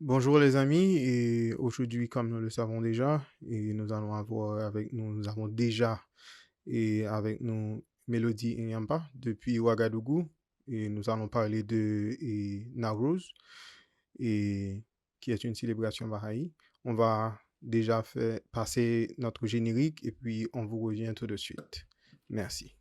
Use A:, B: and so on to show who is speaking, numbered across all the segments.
A: Bonjour les amis, et aujourd'hui, comme nous le savons déjà, et nous allons avoir avec nous, nous avons déjà et avec nous Mélodie Nyamba depuis Ouagadougou, et nous allons parler de Nowruz, et qui est une célébration bahaï. On va déjà faire passer notre générique et puis on vous revient tout de suite. Merci.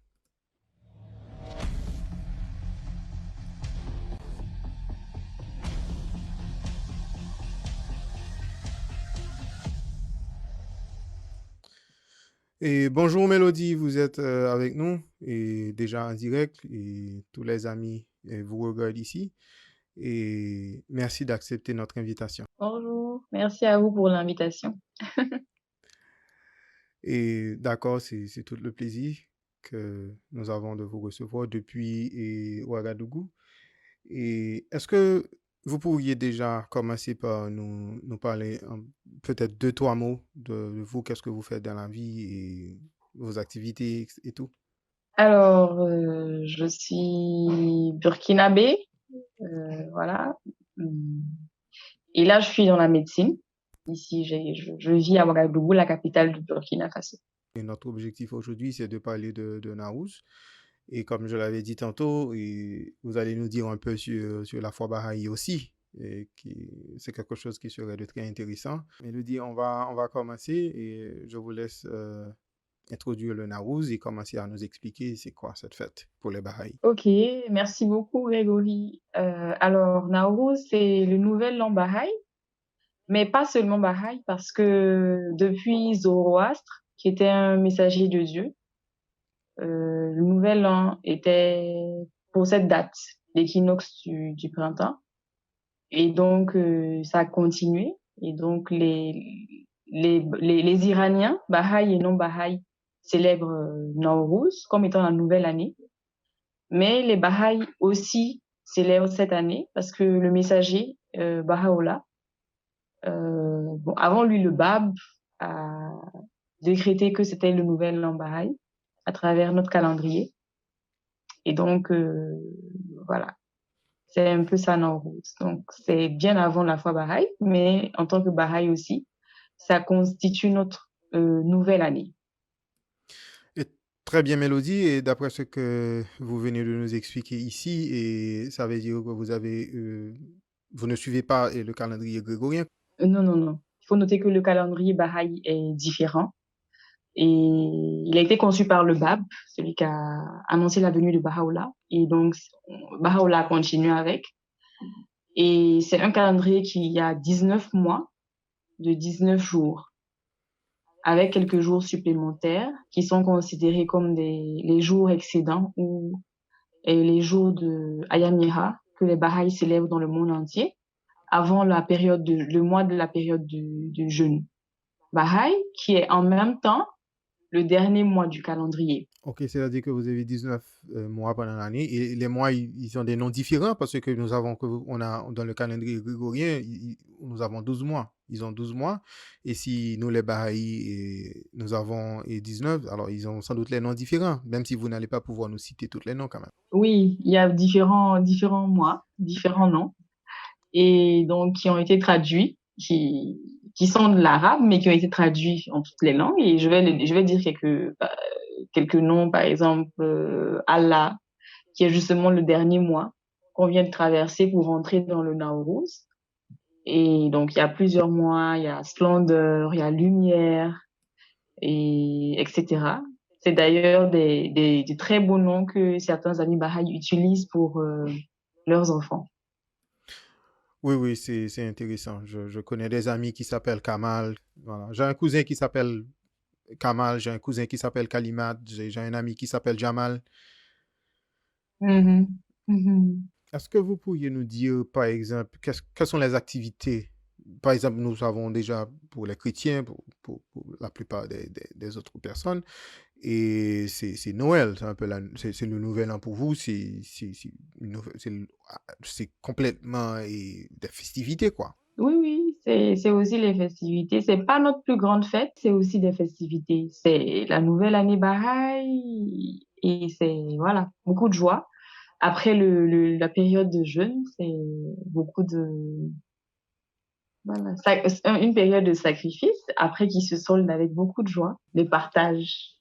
A: Et bonjour Mélodie, vous êtes avec nous et déjà en direct et tous les amis vous regardent ici et merci d'accepter notre invitation.
B: Bonjour, merci à vous pour l'invitation.
A: Et d'accord, c'est tout le plaisir que nous avons de vous recevoir depuis Ouagadougou. Et est-ce que vous pourriez déjà commencer par nous parler peut-être deux, trois mots de vous, qu'est-ce que vous faites dans la vie et vos activités et tout?
B: Alors, je suis burkinabé, voilà. Mmh, et là, je suis dans la médecine. Ici, je vis à Ouagadougou, la capitale du Burkina Faso.
A: Et notre objectif aujourd'hui, c'est de parler de Naous. Et comme je l'avais dit tantôt, et vous allez nous dire un peu sur la foi Baha'i aussi. Et c'est quelque chose qui serait de très intéressant. Mélodie, on va commencer et je vous laisse introduire le Naouz et commencer à nous expliquer c'est quoi cette fête pour les Baha'i.
B: OK, merci beaucoup Grégory. Alors Naourou, c'est le nouvel an Bahaï, mais pas seulement Bahaï parce que depuis Zoroastre, qui était un messager de Dieu, le nouvel an était pour cette date, l'équinoxe du printemps. Et donc, ça a continué. Et donc, les Iraniens, Bahaï et non Bahaï, célèbrent Nowruz comme étant la nouvelle année. Mais les Bahaï aussi célèbrent cette année parce que le messager, Baha'u'llah, bon, avant lui, le Bab a décrété que c'était le nouvel an Bahaï à travers notre calendrier. Et donc, voilà. C'est un peu ça, Nowruz. Donc, c'est bien avant la foi Bahaï, mais en tant que Bahaï aussi, ça constitue notre nouvelle année.
A: Et très bien, Mélodie, et d'après ce que vous venez de nous expliquer ici, et ça veut dire que vous ne suivez pas le calendrier grégorien.
B: Non, non, non. Il faut noter que le calendrier Bahaï est différent et il a été conçu par le Bab, celui qui a annoncé la venue de Baha'u'llah. Et donc, Baha'u'llah a continué avec. Et c'est un calendrier qui a 19 mois de 19 jours, avec quelques jours supplémentaires qui sont considérés comme les jours excédents ou les jours de Ayam Yera que les Baha'is célèbrent dans le monde entier avant le mois de la période du jeûne Baha'i, qui est en même temps le dernier mois du calendrier.
A: Ok, c'est-à-dire que vous avez 19 mois pendant l'année et les mois, ils ont des noms différents parce que on a, dans le calendrier grégorien, nous avons 12 mois. Ils ont 12 mois. Et si nous, les Bahaïs, nous avons 19, alors ils ont sans doute les noms différents, même si vous n'allez pas pouvoir nous citer tous les noms quand même.
B: Oui, il y a différents mois, différents noms, et donc qui ont été traduits, qui sont de l'arabe, mais qui ont été traduits en toutes les langues. Et je vais dire quelques noms, par exemple, Allah, qui est justement le dernier mois qu'on vient de traverser pour rentrer dans le Nowruz. Et donc, il y a plusieurs mois, il y a Splendeur, il y a Lumière, et etc. C'est d'ailleurs des très beaux noms que certains amis Baha'i utilisent pour leurs enfants.
A: Oui, oui, c'est intéressant. Je connais des amis qui s'appellent Kamal. Voilà. J'ai un cousin qui s'appelle Kamal, j'ai un cousin qui s'appelle Kalimat, j'ai un ami qui s'appelle Jamal.
B: Mhm. Mhm.
A: Est-ce que vous pourriez nous dire, par exemple, quelles sont les activités? Par exemple, nous savons déjà pour les chrétiens, pour la plupart des autres personnes, et c'est Noël, c'est un peu c'est le nouvel an pour vous, c'est complètement des festivités, quoi.
B: Oui, oui, c'est aussi les festivités. C'est pas notre plus grande fête, c'est aussi des festivités. C'est la nouvelle année Baha'i et c'est, voilà, beaucoup de joie. Après la période de jeûne, c'est beaucoup Voilà, une période de sacrifice, après qui se solde avec beaucoup de joie, de partage.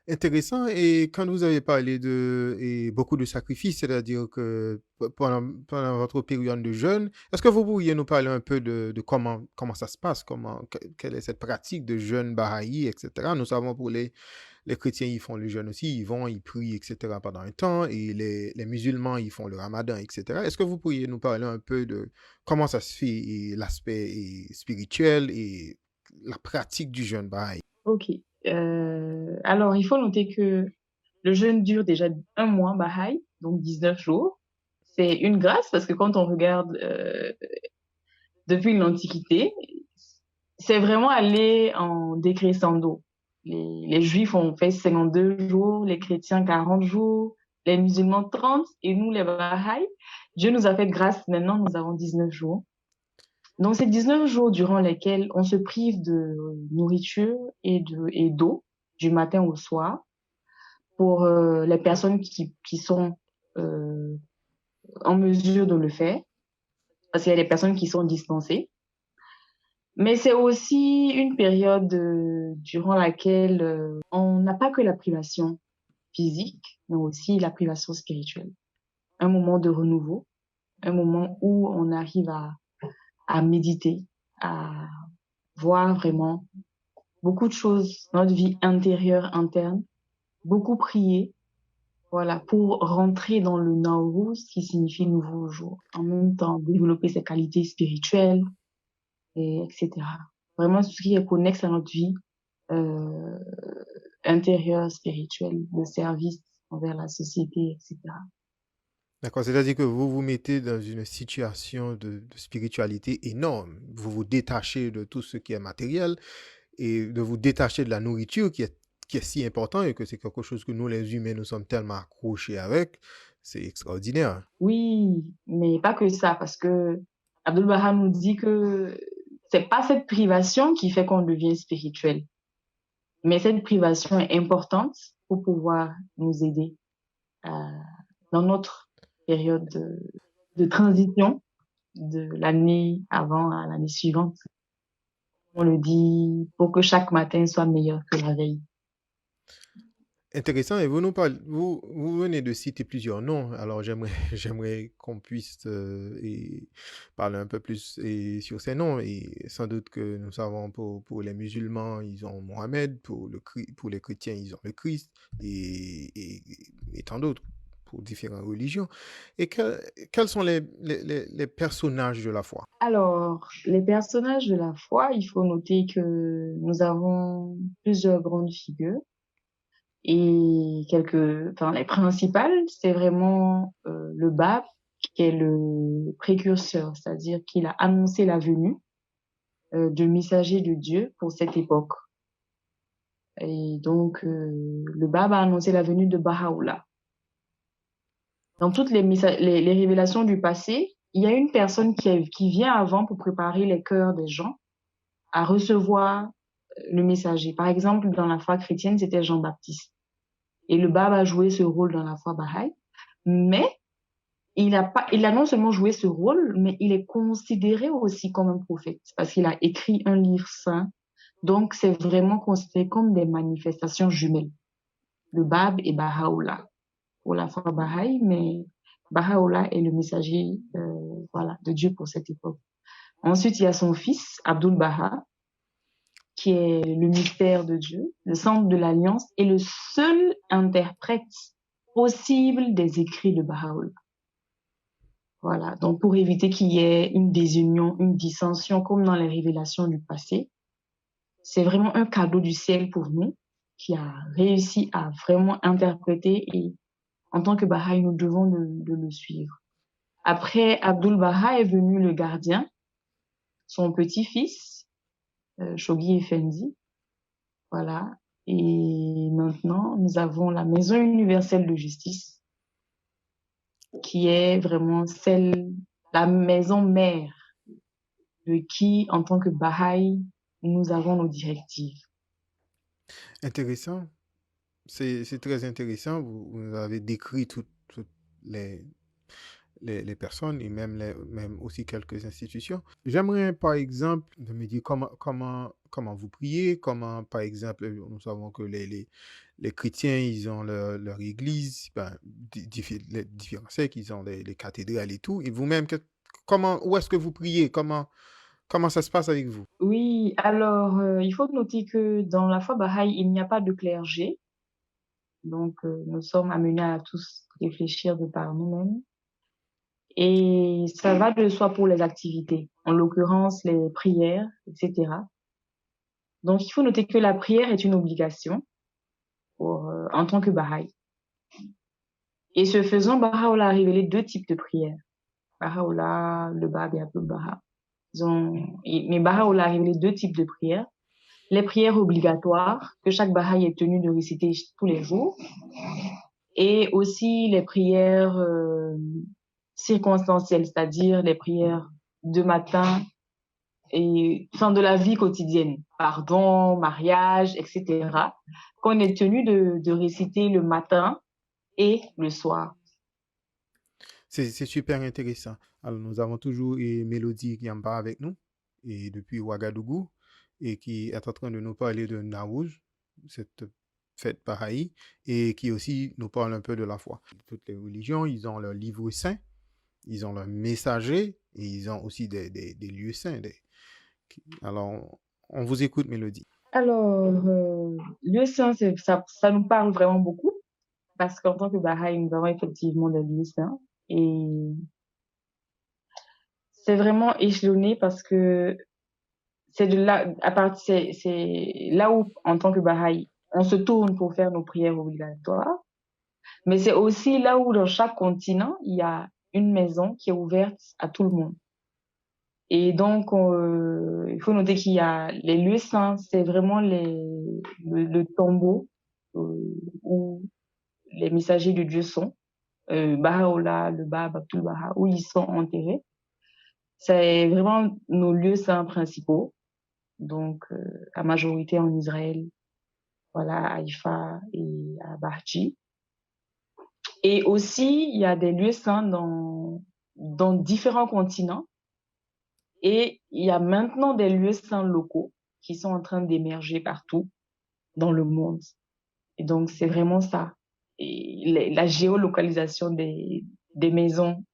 A: Intéressant. Et quand vous avez parlé de et beaucoup de sacrifices, c'est-à-dire que pendant votre période de jeûne, est-ce que vous pourriez nous parler un peu de comment ça se passe, quelle est cette pratique de jeûne Baha'i, etc. Nous savons pour les chrétiens, ils font le jeûne aussi, ils vont, ils prient, etc. pendant un temps, et les musulmans, ils font le ramadan, etc. Est-ce que vous pourriez nous parler un peu de comment ça se fait, et l'aspect spirituel et la pratique du jeûne Baha'i?
B: Ok. Alors, il faut noter que le jeûne dure déjà un mois, Baha'i, donc 19 jours. C'est une grâce parce que quand on regarde depuis l'Antiquité, c'est vraiment allé en décrescendo. Les Juifs ont fait 52 jours, les chrétiens 40 jours, les musulmans 30 et nous, les Baha'i, Dieu nous a fait grâce. Maintenant, nous avons 19 jours. Donc, c'est 19 jours durant lesquels on se prive de nourriture et d'eau du matin au soir pour les personnes qui sont euh, en mesure de le faire, parce qu'il y a des personnes qui sont dispensées. Mais c'est aussi une période durant laquelle on n'a pas que la privation physique, mais aussi la privation spirituelle. Un moment de renouveau, un moment où on arrive à méditer, à voir vraiment beaucoup de choses, notre vie intérieure, interne, beaucoup prier, voilà, pour rentrer dans le Nauruz, qui signifie nouveau jour. En même temps, développer ses qualités spirituelles, etc. Vraiment, tout ce qui est connexe à notre vie euh, intérieure, spirituelle, de service envers la société, etc.
A: D'accord, c'est-à-dire que vous vous mettez dans une situation de spiritualité énorme. Vous vous détachez de tout ce qui est matériel et de vous détacher de la nourriture qui est si important et que c'est quelque chose que nous, les humains, nous sommes tellement accrochés avec. C'est extraordinaire.
B: Oui, mais pas que ça, parce que Abdul Baha nous dit que c'est pas cette privation qui fait qu'on devient spirituel, mais cette privation est importante pour pouvoir nous aider euh, dans notre période de transition de l'année avant à l'année suivante. On le dit pour que chaque matin soit meilleur que la veille.
A: Intéressant. Et vous venez de citer plusieurs noms. Alors j'aimerais qu'on puisse parler un peu plus sur ces noms. Et sans doute que nous savons pour les musulmans, ils ont Mohamed, pour les chrétiens, ils ont le Christ, et tant d'autres pour différentes religions. Et quels sont les personnages de la foi?
B: Alors, les personnages de la foi, il faut noter que nous avons plusieurs grandes figures et enfin, les principales, c'est vraiment le Bab, qui est le précurseur, c'est-à-dire qu'il a annoncé la venue de messagers de Dieu pour cette époque. Et donc, le Bab a annoncé la venue de Baha'u'llah. Dans toutes les révélations du passé, il y a une personne qui vient avant pour préparer les cœurs des gens à recevoir le messager. Par exemple, dans la foi chrétienne, c'était Jean-Baptiste. Et le Bab a joué ce rôle dans la foi Baha'i, mais il a non seulement joué ce rôle, mais il est considéré aussi comme un prophète parce qu'il a écrit un livre saint. Donc, c'est vraiment considéré comme des manifestations jumelles, le Bab et Baha'u'llah pour la foi Baha'i, mais Baha'u'llah est le messager voilà, de Dieu pour cette époque. Ensuite, il y a son fils, Abdul Baha, qui est le mystère de Dieu, le centre de l'alliance et le seul interprète possible des écrits de Baha'u'llah. Voilà, donc pour éviter qu'il y ait une désunion, une dissension comme dans les révélations du passé, c'est vraiment un cadeau du ciel pour nous qui a réussi à vraiment interpréter et en tant que Baha'i, nous devons de le suivre. Après, Abdul Baha est venu le gardien, son petit-fils, Shoghi Effendi. Voilà. Et maintenant, nous avons la Maison universelle de justice, qui est vraiment la maison mère de qui, en tant que Baha'i, nous avons nos directives.
A: Intéressant. C'est très intéressant. Vous avez décrit toutes les les personnes et même aussi quelques institutions. J'aimerais, par exemple, de me dire comment vous priez, comment, par exemple, nous savons que les chrétiens, ils ont leur église, ben, les différents sectes, ils ont les cathédrales et tout. Et vous-même, où est-ce que vous priez? Comment ça se passe avec vous?
B: Oui, alors, il faut noter que dans la foi Baha'i, il n'y a pas de clergé. Donc, nous sommes amenés à tous réfléchir de par nous-mêmes. Et ça va de soi pour les activités, en l'occurrence les prières, etc. Donc, il faut noter que la prière est une obligation en tant que Baha'i. Et ce faisant, Baha'u'llah a révélé deux types de prières. Baha'u'llah, le Bab et Abdul Baha. Mais Baha'u'llah a révélé deux types de prières. Les prières obligatoires que chaque Baha'i est tenu de réciter tous les jours. Et aussi les prières circonstancielles, c'est-à-dire les prières de matin et enfin de la vie quotidienne, pardon, mariage, etc., qu'on est tenu de réciter le matin et le soir.
A: C'est super intéressant. Alors, nous avons toujours Mélodie Yamba avec nous, et depuis Ouagadougou, et qui est en train de nous parler de Naouz, cette fête Baha'i, et qui aussi nous parle un peu de la foi. Toutes les religions, ils ont leur livre saint, ils ont leur messager, et ils ont aussi des lieux saints. Alors, on vous écoute, Mélodie.
B: Alors, lieu saint, ça nous parle vraiment beaucoup parce qu'en tant que Baha'i, nous avons effectivement des lieux saints et c'est vraiment échelonné parce que c'est de là, c'est là où, en tant que Baha'i, on se tourne pour faire nos prières obligatoires, mais c'est aussi là où, dans chaque continent, il y a une maison qui est ouverte à tout le monde. Et donc, il faut noter qu'il y a les lieux saints, c'est vraiment le tombeau où les messagers de Dieu sont, Baha'u'llah, le Bab, Abdul Baha, où ils sont enterrés. C'est vraiment nos lieux saints principaux. Donc, la majorité en Israël, voilà, à Haïfa et à Bahji. Et aussi, il y a des lieux saints dans différents continents. Et il y a maintenant des lieux saints locaux qui sont en train d'émerger partout dans le monde. Et donc, c'est vraiment ça. Et la géolocalisation des maisons,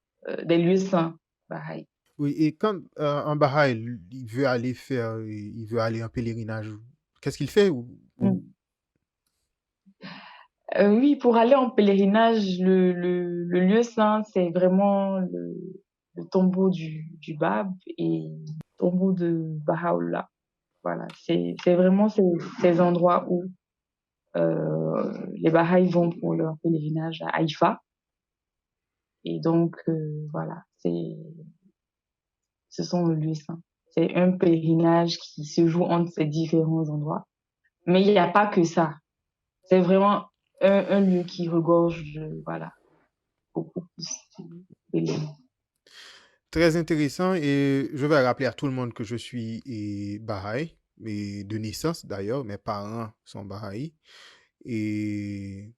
B: des lieux saints, Baha'i.
A: Oui, et quand un Baha'i, il veut il veut aller en pèlerinage, qu'est-ce qu'il fait?
B: Mm. Oui, pour aller en pèlerinage, le lieu saint, c'est vraiment le tombeau du Bab et le tombeau de Baha'u'llah. Voilà, c'est vraiment ces endroits où les Bahaïs vont pour leur pèlerinage à Haïfa. Et donc, voilà, ce sont les lieux saints. C'est un pèlerinage qui se joue entre ces différents endroits. Mais il n'y a pas que ça. C'est vraiment un lieu qui regorge voilà, beaucoup plus d'éléments.
A: Très intéressant, et je vais rappeler à tout le monde que je suis Baha'i, mais de naissance d'ailleurs, mes parents sont Baha'i, et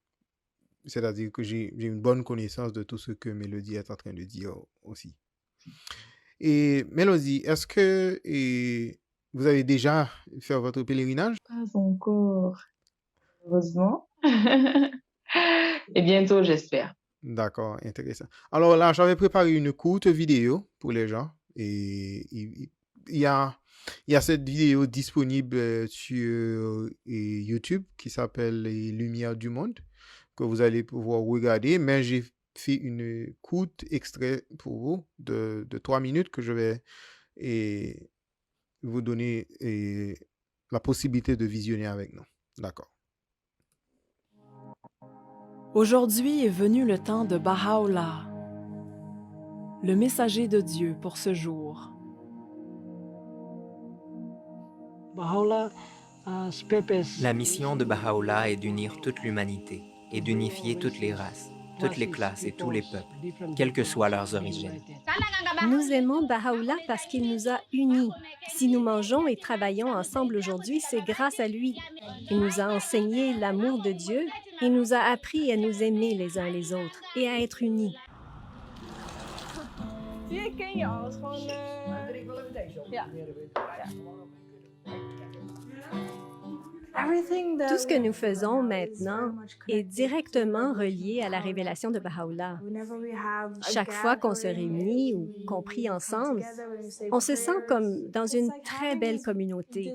A: c'est-à-dire que j'ai une bonne connaissance de tout ce que Mélodie est en train de dire aussi. Et Mélodie, est-ce que vous avez déjà fait votre pèlerinage?
B: Pas encore, heureusement. Et bientôt, j'espère.
A: D'accord, intéressant. Alors là, j'avais préparé une courte vidéo pour les gens, et il y a, il y a cette vidéo disponible sur YouTube qui s'appelle Les Lumières du Monde, que vous allez pouvoir regarder, mais j'ai fait une courte extrait pour vous de 3 minutes que je vais vous donner la possibilité de visionner avec nous. D'accord.
C: Aujourd'hui est venu le temps de Baha'u'llah, le messager de Dieu pour ce jour.
D: La mission de Baha'u'llah est d'unir toute l'humanité et d'unifier toutes les races, toutes les classes et tous les peuples, quelles que soient leurs origines.
E: Nous aimons Baha'u'llah parce qu'il nous a unis. Si nous mangeons et travaillons ensemble aujourd'hui, c'est grâce à lui. Il nous a enseigné l'amour de Dieu et nous a appris à nous aimer les uns les autres et à être unis.
F: Die ken je al. Het is gewoon... Ja.
E: Tout ce que nous faisons maintenant est directement relié à la révélation de Baha'u'llah. Chaque fois qu'on se réunit ou qu'on prie ensemble, on se sent comme dans une très belle communauté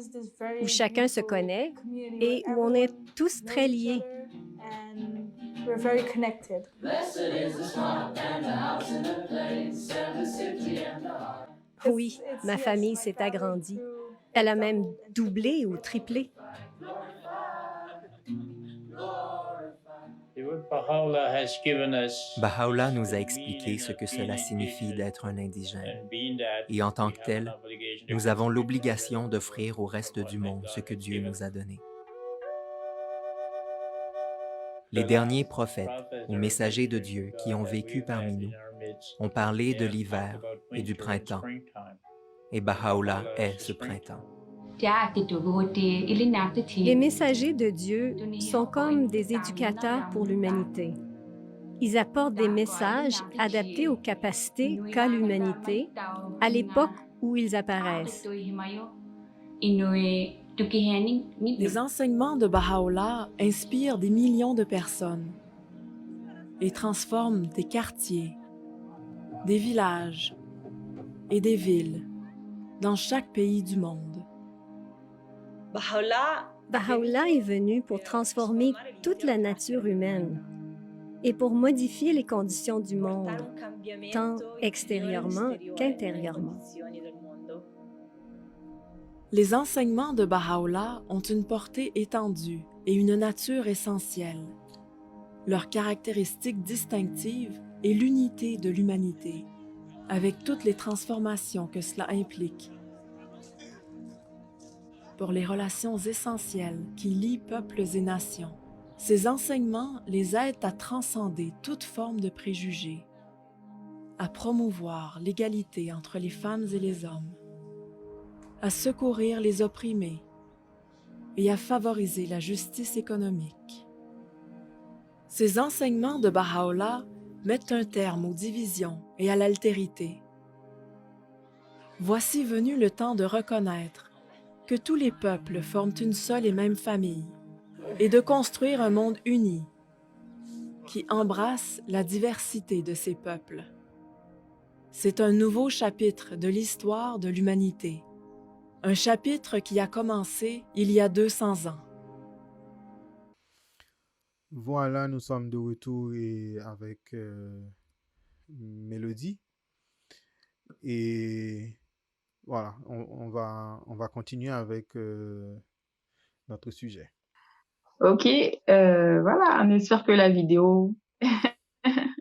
E: où chacun se connaît et où on est tous très liés. Oui, ma famille s'est agrandie. Elle a même doublé ou triplé.
D: Baha'u'llah nous a expliqué ce que cela signifie d'être un indigène. Et en tant que tel, nous avons l'obligation d'offrir au reste du monde ce que Dieu nous a donné. Les derniers prophètes ou messagers de Dieu qui ont vécu parmi nous ont parlé de l'hiver et du printemps. Et Baha'u'llah est ce printemps.
E: Les messagers de Dieu sont comme des éducateurs pour l'humanité. Ils apportent des messages adaptés aux capacités qu'a l'humanité à l'époque où ils apparaissent.
C: Les enseignements de Baha'u'llah inspirent des millions de personnes et transforment des quartiers, des villages et des villes dans chaque pays du monde.
E: Baha'u'llah est venu pour transformer toute la nature humaine et pour modifier les conditions du monde, tant extérieurement qu'intérieurement.
C: Les enseignements de Baha'u'llah ont une portée étendue et une nature essentielle. Leur caractéristique distinctive est l'unité de l'humanité, avec toutes les transformations que cela implique. Pour les relations essentielles qui lient peuples et nations, ces enseignements les aident à transcender toute forme de préjugés, à promouvoir l'égalité entre les femmes et les hommes, à secourir les opprimés et à favoriser la justice économique. Ces enseignements de Baha'u'llah mettent un terme aux divisions et à l'altérité. Voici venu le temps de reconnaître que tous les peuples forment une seule et même famille et de construire un monde uni qui embrasse la diversité de ces peuples. C'est un nouveau chapitre de l'histoire de l'humanité, un chapitre qui a commencé il y a 200 ans.
A: Voilà, nous sommes de retour et avec Mélodie. Et voilà, on va continuer avec notre sujet.
B: Ok, voilà, on espère que la vidéo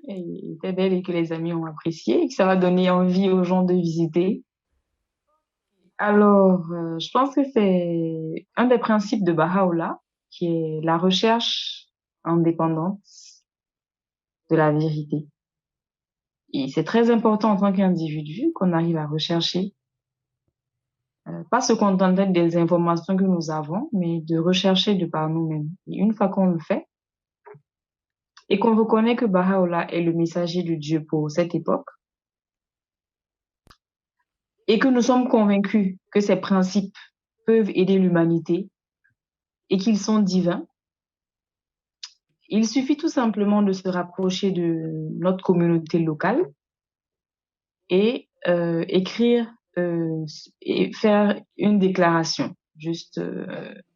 B: était belle et que les amis ont apprécié et que ça va donner envie aux gens de visiter. Alors, je pense que c'est un des principes de Baha'u'llah qui est la recherche indépendante de la vérité. Et c'est très important en tant qu'individu qu'on arrive à rechercher, pas se contenter des informations que nous avons, mais de rechercher de par nous-mêmes. Et une fois qu'on le fait, et qu'on reconnaît que Baha'u'llah est le messager de Dieu pour cette époque, et que nous sommes convaincus que ces principes peuvent aider l'humanité et qu'ils sont divins, il suffit tout simplement de se rapprocher de notre communauté locale et écrire et faire une déclaration, juste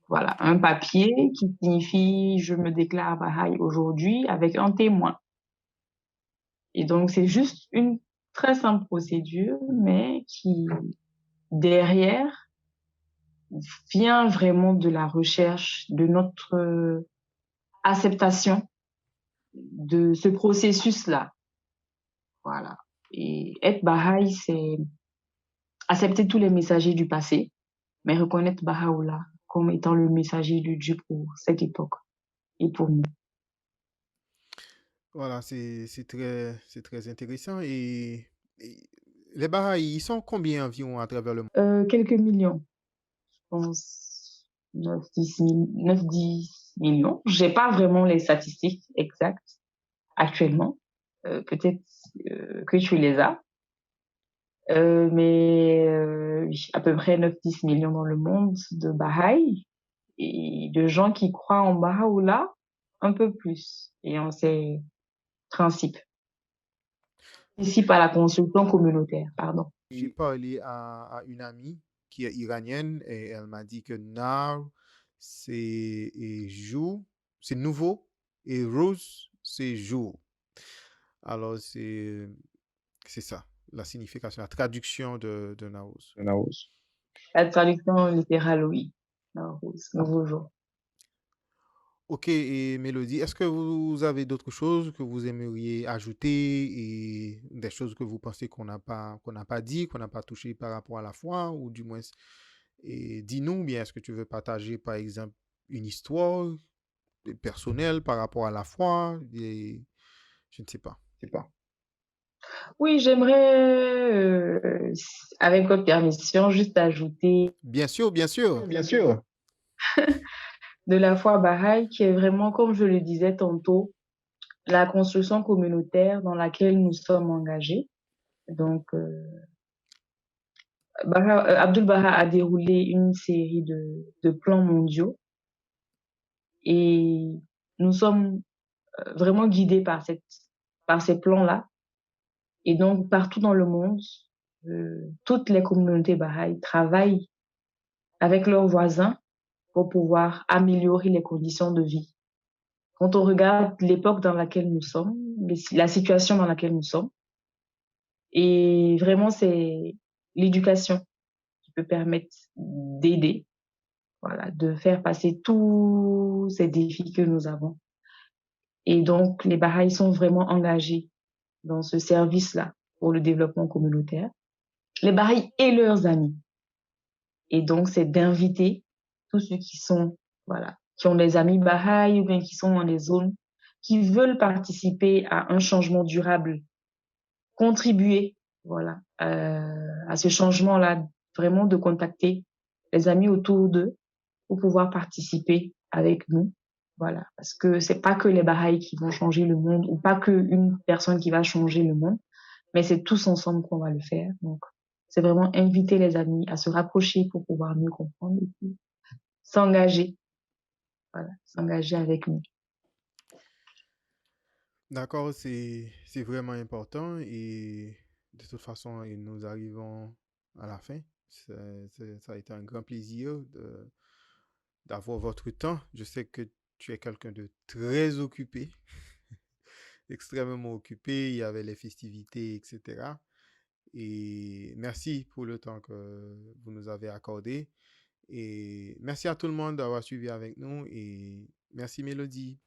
B: voilà, un papier qui signifie je me déclare Baha'i aujourd'hui avec un témoin. Et donc c'est juste une très simple procédure, mais qui derrière vient vraiment de la recherche de notre acceptation de ce processus-là. Voilà. Et être Baha'i, c'est accepter tous les messagers du passé, mais reconnaître Baha'u'llah comme étant le messager de Dieu pour cette époque et pour nous.
A: Voilà, c'est très intéressant. Et les Baha'i, ils sont combien environ à travers le monde?
B: Quelques millions, je pense 9-10 millions. J'ai pas vraiment les statistiques exactes actuellement. Peut-être que tu les as. Oui, à peu près 9-10 millions dans le monde de Baha'i et de gens qui croient en Baha'u'llah, un peu plus, et en ses principes. Ici, par la construction communautaire, pardon.
A: J'ai parlé à une amie qui est iranienne et elle m'a dit que Nar, c'est jour, c'est nouveau, et Rose, c'est jour. Alors, c'est ça, la signification, la traduction de Naouz.
B: La traduction littérale, oui. Nouveau jour.
A: Ok, et Mélodie, est-ce que vous avez d'autres choses que vous aimeriez ajouter et des choses que vous pensez qu'on n'a pas dit, qu'on n'a pas touché par rapport à la foi, ou du moins, et dis-nous, bien, est-ce que tu veux partager, par exemple, une histoire personnelle par rapport à la foi, et je ne sais pas.
B: Oui, j'aimerais, avec votre permission, juste ajouter
A: Bien sûr, bien sûr.
B: de la foi Baha'i qui est vraiment, comme je le disais tantôt, la construction communautaire dans laquelle nous sommes engagés. Donc, Abdul Baha a déroulé une série de plans mondiaux et nous sommes vraiment guidés par ces plans-là. Et donc, partout dans le monde, toutes les communautés Baha'i travaillent avec leurs voisins pour pouvoir améliorer les conditions de vie. Quand on regarde l'époque dans laquelle nous sommes, la situation dans laquelle nous sommes, et vraiment, c'est l'éducation qui peut permettre d'aider, voilà, de faire passer tous ces défis que nous avons. Et donc, les Baha'is sont vraiment engagés dans ce service-là pour le développement communautaire. Les Baha'is et leurs amis. Et donc, c'est d'inviter tous ceux qui sont, voilà, qui ont des amis Baha'i ou bien qui sont dans des zones qui veulent participer à un changement durable, contribuer, voilà, à ce changement-là, vraiment de contacter les amis autour d'eux pour pouvoir participer avec nous. Voilà, parce que c'est pas que les Baha'i qui vont changer le monde ou pas qu'une personne qui va changer le monde, mais c'est tous ensemble qu'on va le faire. Donc, c'est vraiment inviter les amis à se rapprocher pour pouvoir mieux comprendre et puis s'engager, voilà, s'engager avec nous.
A: D'accord, c'est vraiment important et de toute façon, et nous arrivons à la fin. Ça a été un grand plaisir d'avoir votre temps. Je sais que tu es quelqu'un de très occupé, extrêmement occupé. Il y avait les festivités, etc. Et merci pour le temps que vous nous avez accordé. Et merci à tout le monde d'avoir suivi avec nous. Et merci Mélodie.